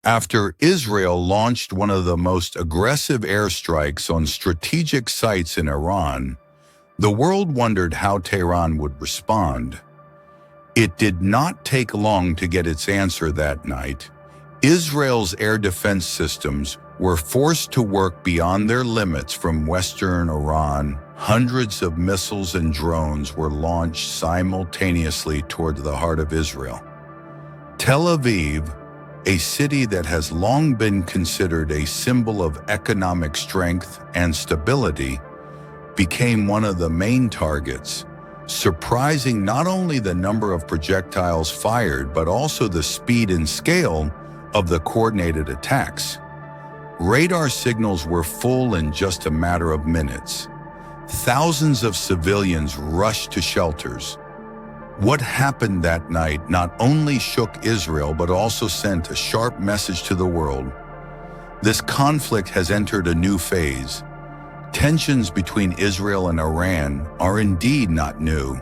After Israel launched one of the most aggressive airstrikes on strategic sites in Iran, the world wondered how Tehran would respond. It did not take long to get its answer that night. Israel's air defense systems were forced to work beyond their limits from western Iran. Hundreds of missiles and drones were launched simultaneously toward the heart of Israel. Tel Aviv, a city that has long been considered a symbol of economic strength and stability, became one of the main targets, surprising not only the number of projectiles fired but also the speed and scale of the coordinated attacks. Radar signals were full in just a matter of minutes. Thousands of civilians rushed to shelters. What happened that night not only shook Israel but also sent a sharp message to the world. This conflict has entered a new phase. Tensions between Israel and Iran are indeed not new,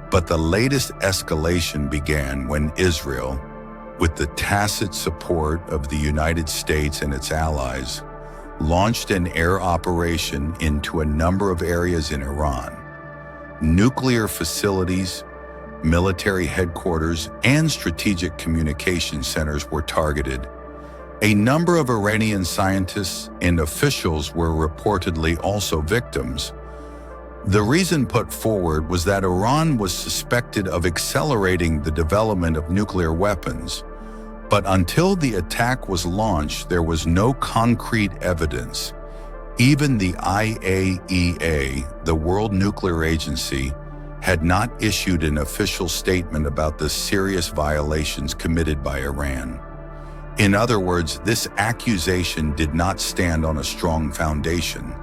but the latest escalation began when Israel, with the tacit support of the United States and its allies, launched an air operation into a number of areas in Iran. Nuclear facilities, military headquarters, and strategic communication centers were targeted. A number of Iranian scientists and officials were reportedly also victims. The reason put forward was that Iran was suspected of accelerating the development of nuclear weapons, but until the attack was launched, there was no concrete evidence. Even the IAEA, the World Nuclear Agency, had not issued an official statement about the serious violations committed by Iran. In other words, this accusation did not stand on a strong foundation.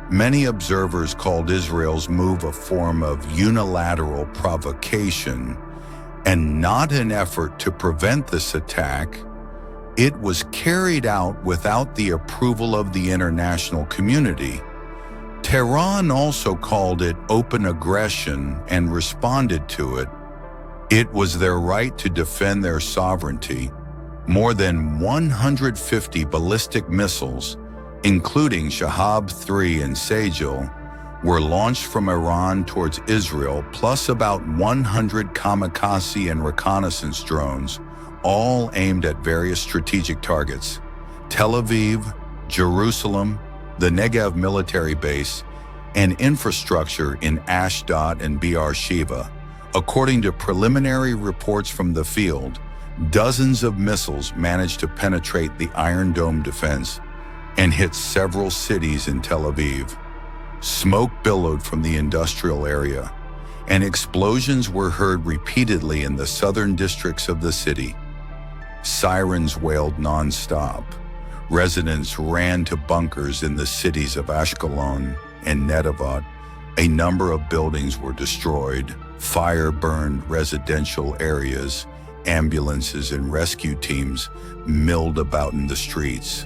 Many observers called Israel's move a form of unilateral provocation and not an effort to prevent this attack. It was carried out without the approval of the international community. Tehran also called it open aggression and responded to it. It was their right to defend their sovereignty. More than 150 ballistic missiles, including Shahab-3 and Sajil, were launched from Iran towards Israel, plus about 100 kamikaze and reconnaissance drones, all aimed at various strategic targets: Tel Aviv, Jerusalem, the Negev military base, and infrastructure in Ashdod and Beersheba. According to preliminary reports from the field, dozens of missiles managed to penetrate the Iron Dome defense and hit several cities in Tel Aviv. Smoke billowed from the industrial area, and explosions were heard repeatedly in the southern districts of the city. Sirens wailed non-stop. Residents ran to bunkers in the cities of Ashkelon and Netivot. A number of buildings were destroyed. Fire burned residential areas. Ambulances and rescue teams milled about in the streets.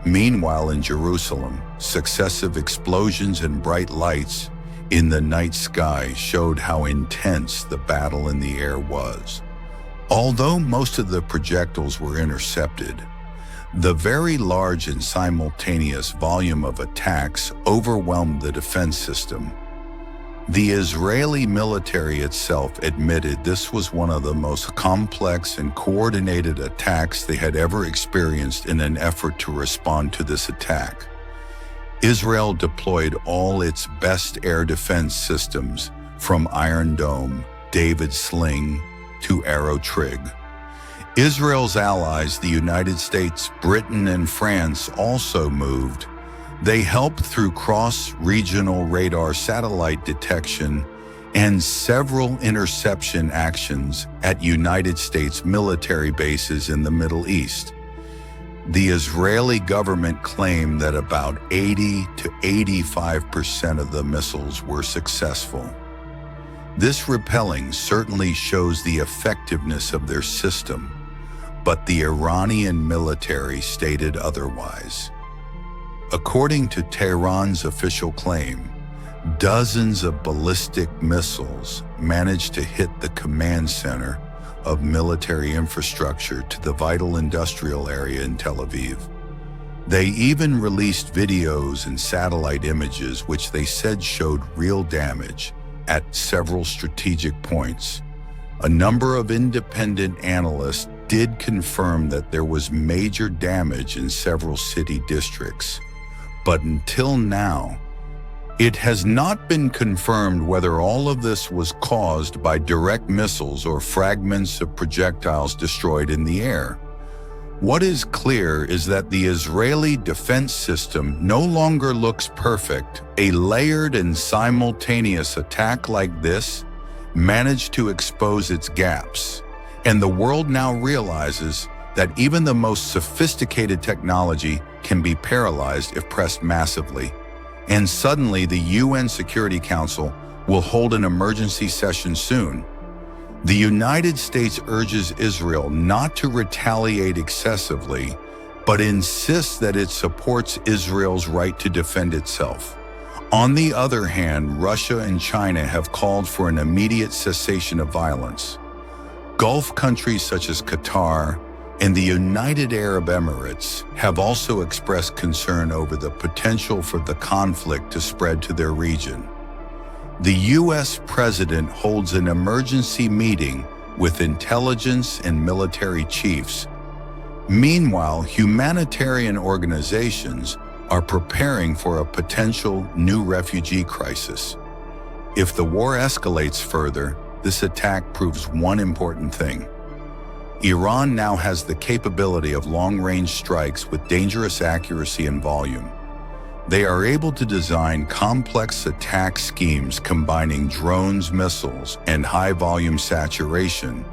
Meanwhile, in Jerusalem, successive explosions and bright lights in the night sky showed how intense the battle in the air was. Although most of the projectiles were intercepted, the very large and simultaneous volume of attacks overwhelmed the defense system. The Israeli military itself admitted this was one of the most complex and coordinated attacks they had ever experienced in an effort to respond to this attack. Israel deployed all its best air defense systems, from Iron Dome, David Sling, to Arrow Trig. Israel's allies, the United States, Britain, and France, also moved. They helped through cross-regional radar satellite detection and several interception actions at United States military bases in the Middle East. The Israeli government claimed that about 80 to 85% of the missiles were successful. This repelling certainly shows the effectiveness of their system, but the Iranian military stated otherwise. According to Tehran's official claim, dozens of ballistic missiles managed to hit the command center of military infrastructure to the vital industrial area in Tel Aviv. They even released videos and satellite images which they said showed real damage at several strategic points. A number of independent analysts did confirm that there was major damage in several city districts. But until now, it has not been confirmed whether all of this was caused by direct missiles or fragments of projectiles destroyed in the air. What is clear is that the Israeli defense system no longer looks perfect. A layered and simultaneous attack like this managed to expose its gaps, and the world now realizes that even the most sophisticated technology can be paralyzed if pressed massively. And suddenly the UN Security Council will hold an emergency session soon. The United States urges Israel not to retaliate excessively, but insists that it supports Israel's right to defend itself. On the other hand, Russia and China have called for an immediate cessation of violence. Gulf countries such as Qatar and the United Arab Emirates have also expressed concern over the potential for the conflict to spread to their region. The U.S. president holds an emergency meeting with intelligence and military chiefs. Meanwhile, humanitarian organizations are preparing for a potential new refugee crisis. If the war escalates further, this attack proves one important thing. Iran now has the capability of long-range strikes with dangerous accuracy and volume. They are able to design complex attack schemes combining drones, missiles, and high-volume saturation,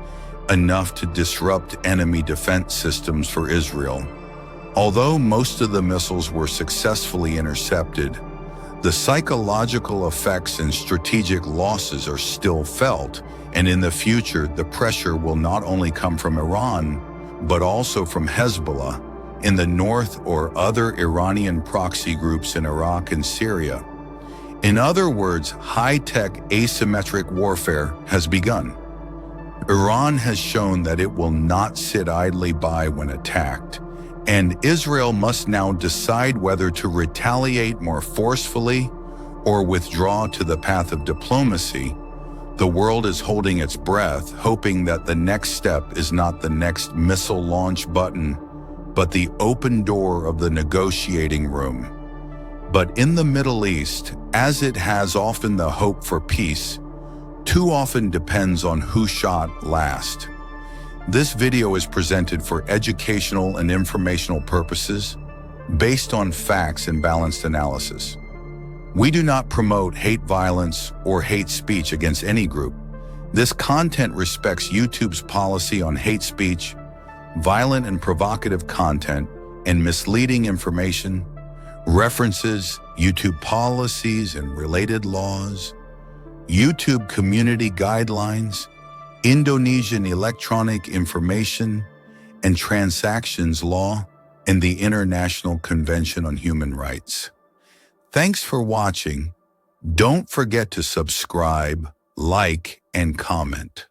enough to disrupt enemy defense systems for Israel. Although most of the missiles were successfully intercepted, the psychological effects and strategic losses are still felt, and in the future, the pressure will not only come from Iran, but also from Hezbollah in the north or other Iranian proxy groups in Iraq and Syria. In other words, high-tech asymmetric warfare has begun. Iran has shown that it will not sit idly by when attacked, and Israel must now decide whether to retaliate more forcefully or withdraw to the path of diplomacy. The world is holding its breath, hoping that the next step is not the next missile launch button, but the open door of the negotiating room. But in the Middle East, as it has often the hope for peace, too often depends on who shot last. This video is presented for educational and informational purposes, based on facts and balanced analysis. We do not promote hate violence or hate speech against any group. This content respects YouTube's policy on hate speech, violent and provocative content, and misleading information, references, YouTube policies and related laws, YouTube community guidelines, Indonesian electronic information and transactions law, and the International Convention on Human Rights. Thanks for watching. Don't forget to subscribe, like, and comment.